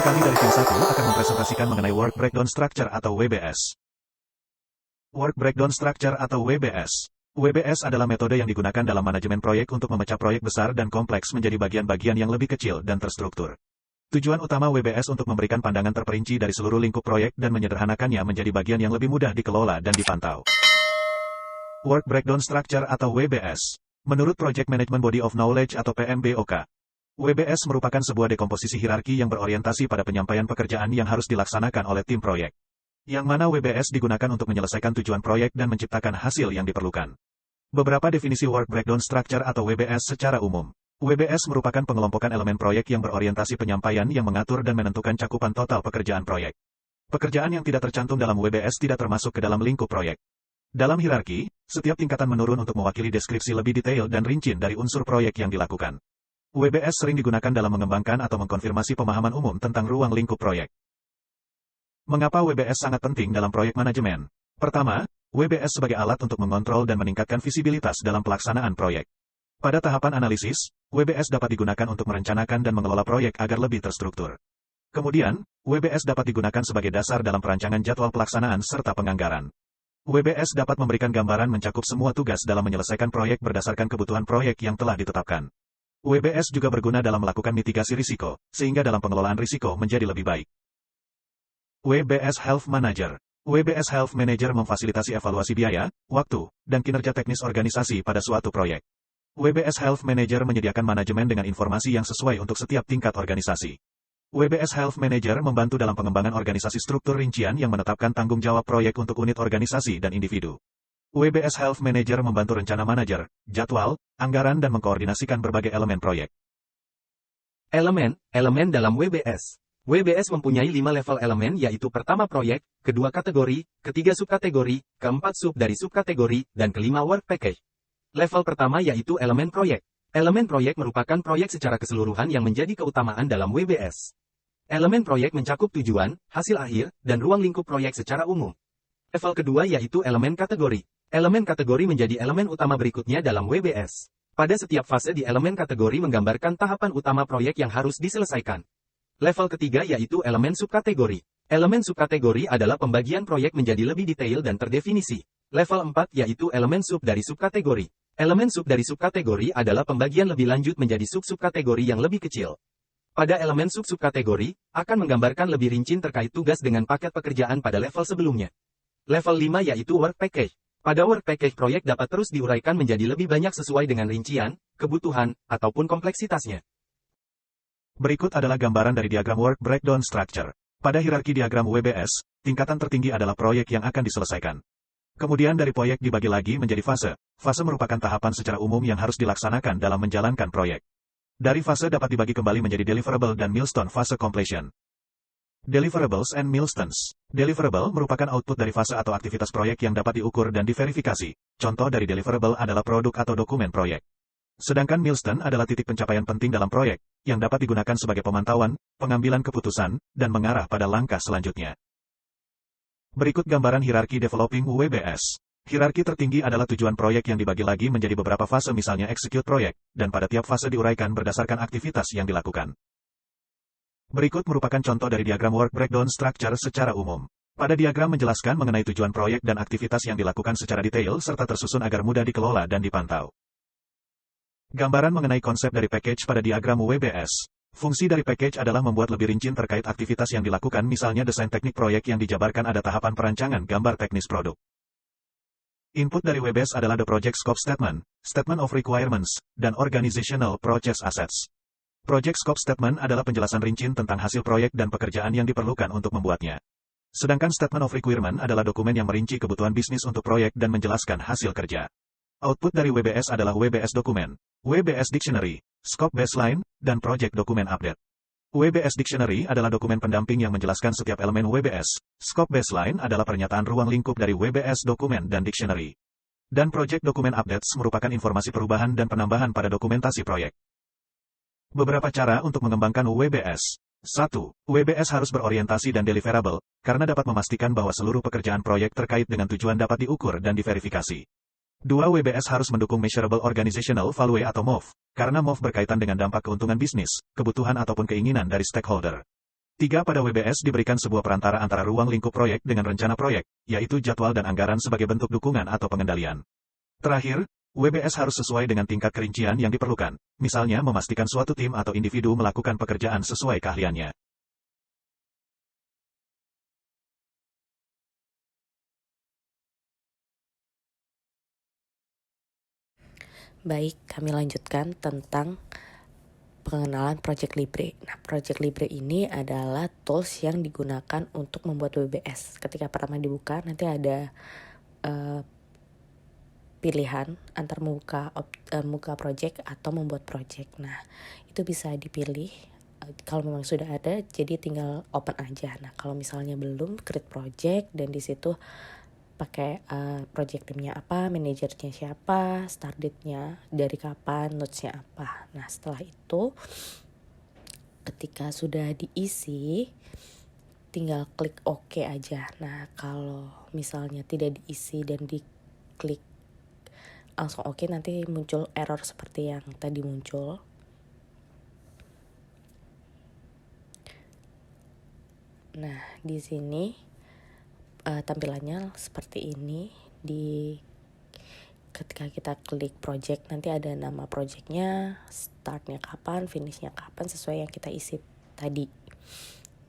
kami dari tim 1 akan mempresentasikan mengenai Work Breakdown Structure atau WBS. Work Breakdown Structure atau WBS. WBS adalah metode yang digunakan dalam manajemen proyek untuk memecah proyek besar dan kompleks menjadi bagian-bagian yang lebih kecil dan terstruktur. Tujuan utama WBS untuk memberikan pandangan terperinci dari seluruh lingkup proyek dan menyederhanakannya menjadi bagian yang lebih mudah dikelola dan dipantau. Work Breakdown Structure atau WBS. Menurut Project Management Body of Knowledge atau PMBOK, WBS merupakan sebuah dekomposisi hierarki yang berorientasi pada penyampaian pekerjaan yang harus dilaksanakan oleh tim proyek. Yang mana WBS digunakan untuk menyelesaikan tujuan proyek dan menciptakan hasil yang diperlukan. Beberapa definisi Work Breakdown Structure atau WBS secara umum. WBS merupakan pengelompokan elemen proyek yang berorientasi penyampaian yang mengatur dan menentukan cakupan total pekerjaan proyek. Pekerjaan yang tidak tercantum dalam WBS tidak termasuk ke dalam lingkup proyek. Dalam hierarki, setiap tingkatan menurun untuk mewakili deskripsi lebih detail dan rinci dari unsur proyek yang dilakukan. WBS sering digunakan dalam mengembangkan atau mengkonfirmasi pemahaman umum tentang ruang lingkup proyek. Mengapa WBS sangat penting dalam proyek manajemen? Pertama, WBS sebagai alat untuk mengontrol dan meningkatkan visibilitas dalam pelaksanaan proyek. Pada tahapan analisis, WBS dapat digunakan untuk merencanakan dan mengelola proyek agar lebih terstruktur. Kemudian, WBS dapat digunakan sebagai dasar dalam perancangan jadwal pelaksanaan serta penganggaran. WBS dapat memberikan gambaran mencakup semua tugas dalam menyelesaikan proyek berdasarkan kebutuhan proyek yang telah ditetapkan. WBS juga berguna dalam melakukan mitigasi risiko, sehingga dalam pengelolaan risiko menjadi lebih baik. WBS Health Manager. WBS Health Manager memfasilitasi evaluasi biaya, waktu, dan kinerja teknis organisasi pada suatu proyek. WBS Health Manager menyediakan manajemen dengan informasi yang sesuai untuk setiap tingkat organisasi. WBS Health Manager membantu dalam pengembangan organisasi struktur rincian yang menetapkan tanggung jawab proyek untuk unit organisasi dan individu. WBS Health Manager membantu rencana manajer, jadwal, anggaran dan mengkoordinasikan berbagai elemen proyek. Elemen dalam WBS. WBS mempunyai 5 level elemen yaitu pertama proyek, kedua kategori, ketiga subkategori, keempat sub dari subkategori, dan kelima work package. Level pertama yaitu elemen proyek. Elemen proyek merupakan proyek secara keseluruhan yang menjadi keutamaan dalam WBS. Elemen proyek mencakup tujuan, hasil akhir, dan ruang lingkup proyek secara umum. Level kedua yaitu elemen kategori. Elemen kategori menjadi elemen utama berikutnya dalam WBS. Pada setiap fase di elemen kategori menggambarkan tahapan utama proyek yang harus diselesaikan. Level ketiga yaitu elemen subkategori. Elemen subkategori adalah pembagian proyek menjadi lebih detail dan terdefinisi. Level 4 yaitu elemen sub dari subkategori. Elemen sub dari subkategori adalah pembagian lebih lanjut menjadi sub-subkategori yang lebih kecil. Pada elemen sub-subkategori, akan menggambarkan lebih rinci terkait tugas dengan paket pekerjaan pada level sebelumnya. Level 5 yaitu work package. Pada work package proyek dapat terus diuraikan menjadi lebih banyak sesuai dengan rincian, kebutuhan, ataupun kompleksitasnya. Berikut adalah gambaran dari diagram Work Breakdown Structure. Pada hierarki diagram WBS, tingkatan tertinggi adalah proyek yang akan diselesaikan. Kemudian dari proyek dibagi lagi menjadi fase. Fase merupakan tahapan secara umum yang harus dilaksanakan dalam menjalankan proyek. Dari fase dapat dibagi kembali menjadi deliverable dan milestone fase completion. Deliverables and milestones. Deliverable merupakan output dari fase atau aktivitas proyek yang dapat diukur dan diverifikasi. Contoh dari deliverable adalah produk atau dokumen proyek. Sedangkan milestone adalah titik pencapaian penting dalam proyek, yang dapat digunakan sebagai pemantauan, pengambilan keputusan, dan mengarah pada langkah selanjutnya. Berikut gambaran hierarki developing WBS. Hierarki tertinggi adalah tujuan proyek yang dibagi lagi menjadi beberapa fase misalnya execute proyek, dan pada tiap fase diuraikan berdasarkan aktivitas yang dilakukan. Berikut merupakan contoh dari diagram Work Breakdown Structure secara umum. Pada diagram menjelaskan mengenai tujuan proyek dan aktivitas yang dilakukan secara detail serta tersusun agar mudah dikelola dan dipantau. Gambaran mengenai konsep dari package pada diagram WBS. Fungsi dari package adalah membuat lebih rinci terkait aktivitas yang dilakukan misalnya desain teknik proyek yang dijabarkan ada tahapan perancangan gambar teknis produk. Input dari WBS adalah the project scope statement, statement of requirements, dan organizational process assets. Project scope statement adalah penjelasan rinci tentang hasil proyek dan pekerjaan yang diperlukan untuk membuatnya. Sedangkan statement of requirement adalah dokumen yang merinci kebutuhan bisnis untuk proyek dan menjelaskan hasil kerja. Output dari WBS adalah WBS dokumen, WBS Dictionary, Scope Baseline, dan Project Dokumen Update. WBS Dictionary adalah dokumen pendamping yang menjelaskan setiap elemen WBS. Scope Baseline adalah pernyataan ruang lingkup dari WBS dokumen dan Dictionary. Dan Project Dokumen Updates merupakan informasi perubahan dan penambahan pada dokumentasi proyek. Beberapa cara untuk mengembangkan WBS. 1. WBS harus berorientasi dan deliverable, karena dapat memastikan bahwa seluruh pekerjaan proyek terkait dengan tujuan dapat diukur dan diverifikasi. 2. WBS harus mendukung Measurable Organizational Value atau MOV, karena MOV berkaitan dengan dampak keuntungan bisnis, kebutuhan ataupun keinginan dari stakeholder. 3. Pada WBS diberikan sebuah perantara antara ruang lingkup proyek dengan rencana proyek, yaitu jadwal dan anggaran sebagai bentuk dukungan atau pengendalian. Terakhir, WBS harus sesuai dengan tingkat kerincian yang diperlukan, misalnya memastikan suatu tim atau individu melakukan pekerjaan sesuai keahliannya. Baik, kami lanjutkan tentang pengenalan Project Libre. Nah, Project Libre ini adalah tools yang digunakan untuk membuat WBS. Ketika pertama dibuka, nanti ada pilihan antar membuka project atau membuat project. Nah, itu bisa dipilih. Kalau memang sudah ada, jadi tinggal open aja. Nah, kalau misalnya belum, create project, dan di situ pakai project teamnya apa, manajernya siapa, start date-nya dari kapan, notes-nya apa. Nah, setelah itu ketika sudah diisi, tinggal klik OK aja. Nah, kalau misalnya tidak diisi dan diklik langsung OK, nanti muncul error seperti yang tadi muncul. Nah, di sini tampilannya seperti ini. Ketika kita klik project, nanti ada nama projectnya, startnya kapan, finishnya kapan, sesuai yang kita isi tadi.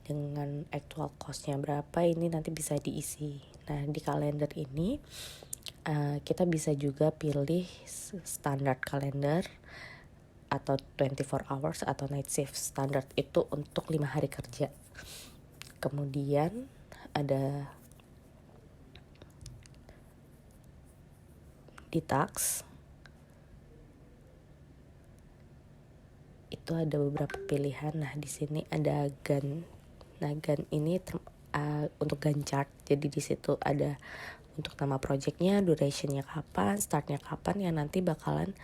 Dengan actual costnya berapa, ini nanti bisa diisi. Nah, di kalender ini kita bisa juga pilih standard kalender atau 24 hours atau night shift. Standard itu untuk 5 hari kerja. Kemudian ada di task itu ada beberapa pilihan. Nah, di sini ada Gantt. Nah, Gantt ini untuk Gantt chart. Jadi di situ ada untuk nama projectnya, durationnya kapan, startnya kapan, yang nanti bakalan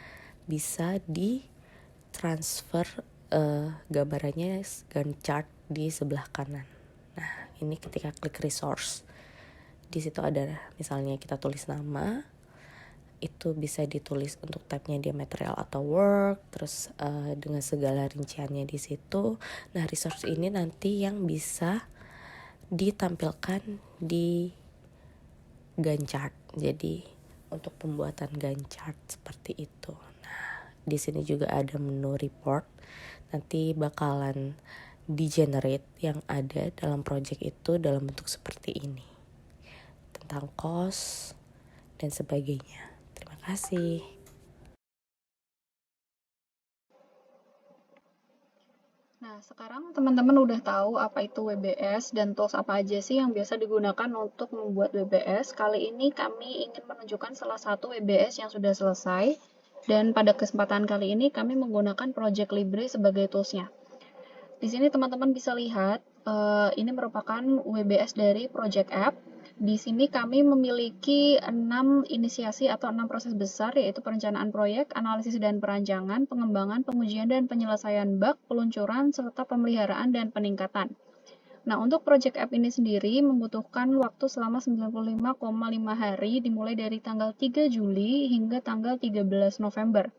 bisa di transfer gambarannya Gantt chart di sebelah kanan. Nah, ini ketika klik resource, di situ ada misalnya kita tulis nama, itu bisa ditulis untuk tabnya dia material atau work, terus dengan segala rinciannya di situ. Nah, resource ini nanti yang bisa ditampilkan di Gantt chart. Jadi untuk pembuatan Gantt chart seperti itu. Nah, di sini juga ada menu report. Nanti bakalan di-generate yang ada dalam project itu dalam bentuk seperti ini. Tentang cost dan sebagainya. Terima kasih. Nah, sekarang teman-teman udah tahu apa itu WBS dan tools apa aja sih yang biasa digunakan untuk membuat WBS. Kali ini kami ingin menunjukkan salah satu WBS yang sudah selesai. Dan pada kesempatan kali ini kami menggunakan Project Libre sebagai toolsnya. Di sini teman-teman bisa lihat, ini merupakan WBS dari Project App. Di sini kami memiliki 6 inisiasi atau 6 proses besar, yaitu perencanaan proyek, analisis dan perancangan, pengembangan, pengujian dan penyelesaian bug, peluncuran, serta pemeliharaan dan peningkatan. Nah, untuk Project App ini sendiri membutuhkan waktu selama 95,5 hari dimulai dari tanggal 3 Juli hingga tanggal 13 November.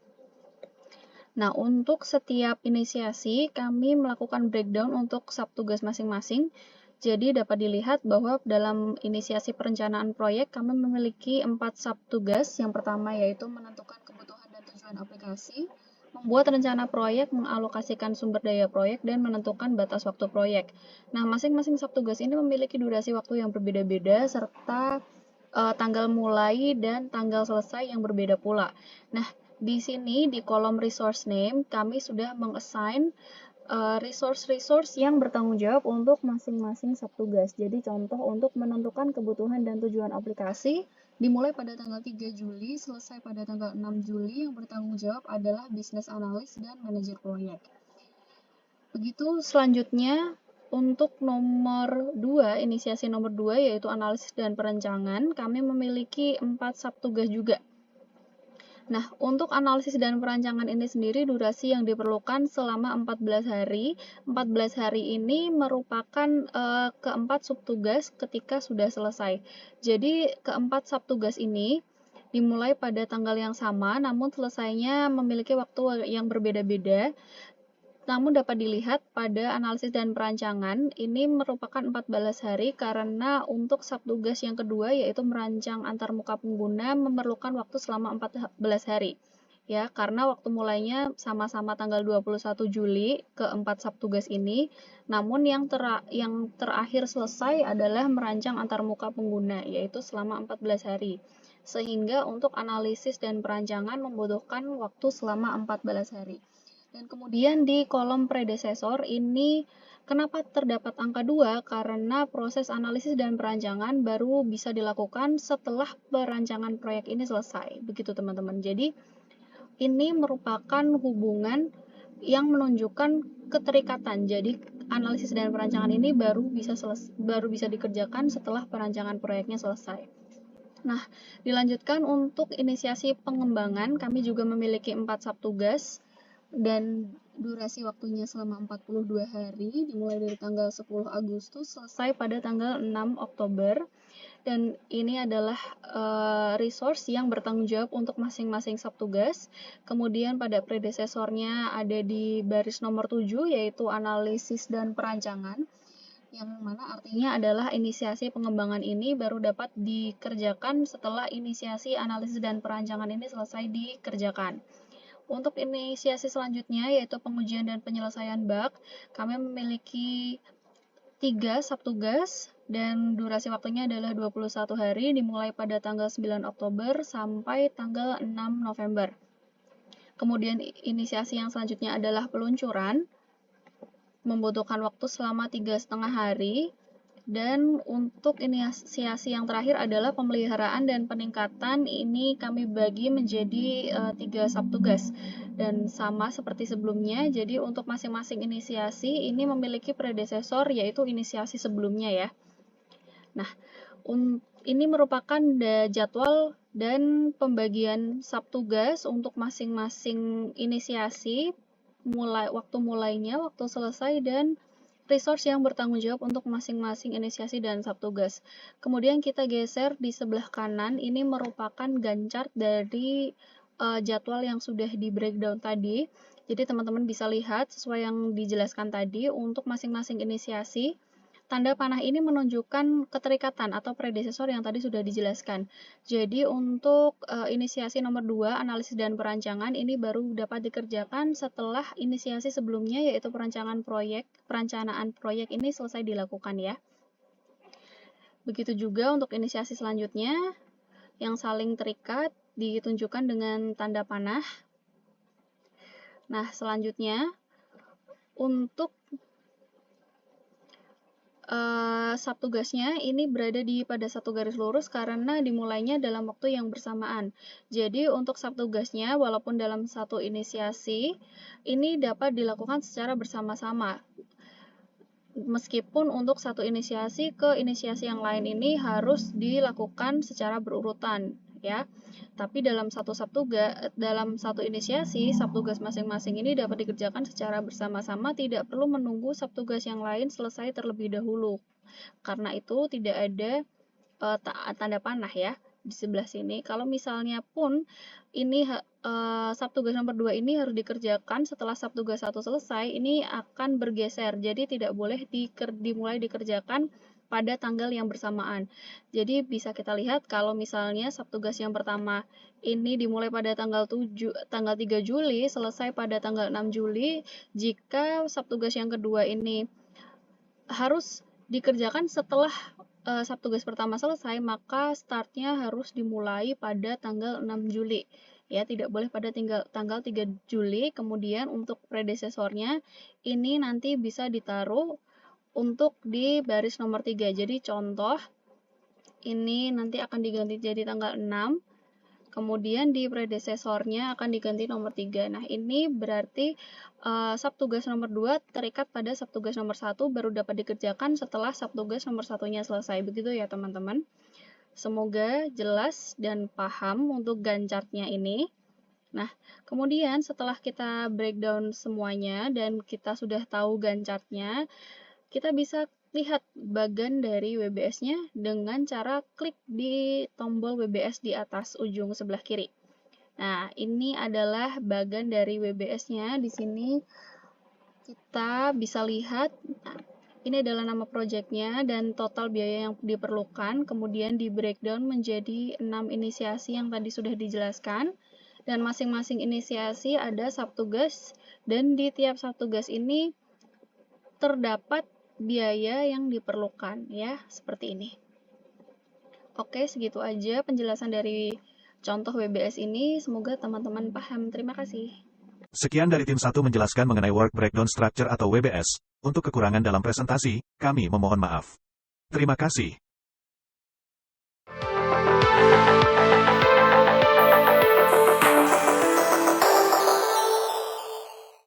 Nah, untuk setiap inisiasi, kami melakukan breakdown untuk subtugas masing-masing. Jadi, dapat dilihat bahwa dalam inisiasi perencanaan proyek, kami memiliki 4 subtugas. Yang pertama yaitu menentukan kebutuhan dan tujuan aplikasi, membuat rencana proyek, mengalokasikan sumber daya proyek, dan menentukan batas waktu proyek. Nah, masing-masing subtugas ini memiliki durasi waktu yang berbeda-beda, serta tanggal mulai dan tanggal selesai yang berbeda pula. Nah, di sini di kolom resource name kami sudah mengassign resource-resource yang bertanggung jawab untuk masing-masing subtugas. Jadi contoh untuk menentukan kebutuhan dan tujuan aplikasi dimulai pada tanggal 3 Juli, selesai pada tanggal 6 Juli, yang bertanggung jawab adalah business analyst dan manajer proyek. Begitu selanjutnya untuk nomor 2, inisiasi nomor 2 yaitu analisis dan perencanaan, kami memiliki 4 subtugas juga. Nah, untuk analisis dan perancangan ini sendiri durasi yang diperlukan selama 14 hari. 14 hari ini merupakan keempat subtugas ketika sudah selesai. Jadi, keempat subtugas ini dimulai pada tanggal yang sama, namun selesainya memiliki waktu yang berbeda-beda. Namun dapat dilihat pada analisis dan perancangan, ini merupakan 14 hari karena untuk subtugas yang kedua yaitu merancang antarmuka pengguna memerlukan waktu selama 14 hari. Ya, karena waktu mulainya sama-sama tanggal 21 Juli ke 4 subtugas ini, namun yang terakhir selesai adalah merancang antarmuka pengguna, yaitu selama 14 hari. Sehingga untuk analisis dan perancangan membutuhkan waktu selama 14 hari. Dan kemudian di kolom predesesor ini kenapa terdapat angka 2? Karena proses analisis dan perancangan baru bisa dilakukan setelah perancangan proyek ini selesai. Begitu teman-teman. Jadi ini merupakan hubungan yang menunjukkan keterikatan. Jadi analisis dan perancangan ini baru bisa dikerjakan setelah perancangan proyeknya selesai. Nah, dilanjutkan untuk inisiasi pengembangan, kami juga memiliki 4 subtugas dan durasi waktunya selama 42 hari, dimulai dari tanggal 10 Agustus selesai pada tanggal 6 Oktober. Dan ini adalah resource yang bertanggung jawab untuk masing-masing subtugas. Kemudian pada predesesornya ada di baris nomor 7, yaitu analisis dan perancangan, yang mana artinya adalah inisiasi pengembangan ini baru dapat dikerjakan setelah inisiasi analisis dan perancangan ini selesai dikerjakan. Untuk inisiasi selanjutnya, yaitu pengujian dan penyelesaian bug, kami memiliki 3 subtugas dan durasi waktunya adalah 21 hari, dimulai pada tanggal 9 Oktober sampai tanggal 6 November. Kemudian inisiasi yang selanjutnya adalah peluncuran, membutuhkan waktu selama 3,5 hari. Dan untuk inisiasi yang terakhir adalah pemeliharaan dan peningkatan, ini kami bagi menjadi 3 subtugas. Dan sama seperti sebelumnya, jadi untuk masing-masing inisiasi ini memiliki predesesor yaitu inisiasi sebelumnya ya. Nah, ini merupakan jadwal dan pembagian subtugas untuk masing-masing inisiasi, waktu mulainya, waktu selesai, dan resource yang bertanggung jawab untuk masing-masing inisiasi dan subtugas. Kemudian kita geser di sebelah kanan, ini merupakan ganchart dari jadwal yang sudah di breakdown tadi. Jadi teman-teman bisa lihat sesuai yang dijelaskan tadi, untuk masing-masing inisiasi, tanda panah ini menunjukkan keterikatan atau predesesor yang tadi sudah dijelaskan. Jadi untuk inisiasi nomor 2, analisis dan perancangan, ini baru dapat dikerjakan setelah inisiasi sebelumnya, yaitu perencanaan proyek ini selesai dilakukan ya. Begitu juga untuk inisiasi selanjutnya, yang saling terikat ditunjukkan dengan tanda panah. Nah, selanjutnya untuk subtugasnya ini berada pada satu garis lurus karena dimulainya dalam waktu yang bersamaan. Jadi untuk subtugasnya walaupun dalam satu inisiasi ini dapat dilakukan secara bersama-sama. Meskipun untuk satu inisiasi ke inisiasi yang lain ini harus dilakukan secara berurutan ya. Tapi dalam satu inisiasi, subtugas masing-masing ini dapat dikerjakan secara bersama-sama, tidak perlu menunggu subtugas yang lain selesai terlebih dahulu. Karena itu tidak ada tanda panah ya di sebelah sini. Kalau misalnya pun ini subtugas nomor 2 ini harus dikerjakan setelah subtugas 1 selesai, ini akan bergeser. Jadi tidak boleh dimulai dikerjakan pada tanggal yang bersamaan. Jadi bisa kita lihat kalau misalnya subtugas yang pertama ini dimulai pada tanggal 3 Juli, selesai pada tanggal 6 Juli, jika subtugas yang kedua ini harus dikerjakan setelah subtugas pertama selesai, maka startnya harus dimulai pada tanggal 6 Juli. Ya, tidak boleh pada tanggal 3 Juli. Kemudian untuk predesesornya ini nanti bisa ditaruh untuk di baris nomor 3. Jadi contoh, ini nanti akan diganti jadi tanggal 6. Kemudian di predesesornya akan diganti nomor 3. Nah, ini berarti subtugas nomor 2 terikat pada subtugas nomor 1 baru dapat dikerjakan setelah subtugas nomor 1-nya selesai. Begitu ya, teman-teman. Semoga jelas dan paham untuk gancartnya ini. Nah, kemudian setelah kita breakdown semuanya dan kita sudah tahu gancartnya, kita bisa lihat bagan dari WBS-nya dengan cara klik di tombol WBS di atas ujung sebelah kiri. Nah, ini adalah bagan dari WBS-nya. Di sini Kita bisa lihat, nah, ini adalah nama proyeknya dan total biaya yang diperlukan, kemudian di breakdown menjadi 6 inisiasi yang tadi sudah dijelaskan, dan masing-masing inisiasi ada subtugas, dan di tiap subtugas ini terdapat biaya yang diperlukan, ya, seperti ini. Oke, segitu aja penjelasan dari contoh WBS ini, semoga teman-teman paham. Terima kasih. Sekian dari tim 1 menjelaskan mengenai Work Breakdown Structure atau WBS. Untuk kekurangan dalam presentasi, kami memohon maaf. Terima kasih.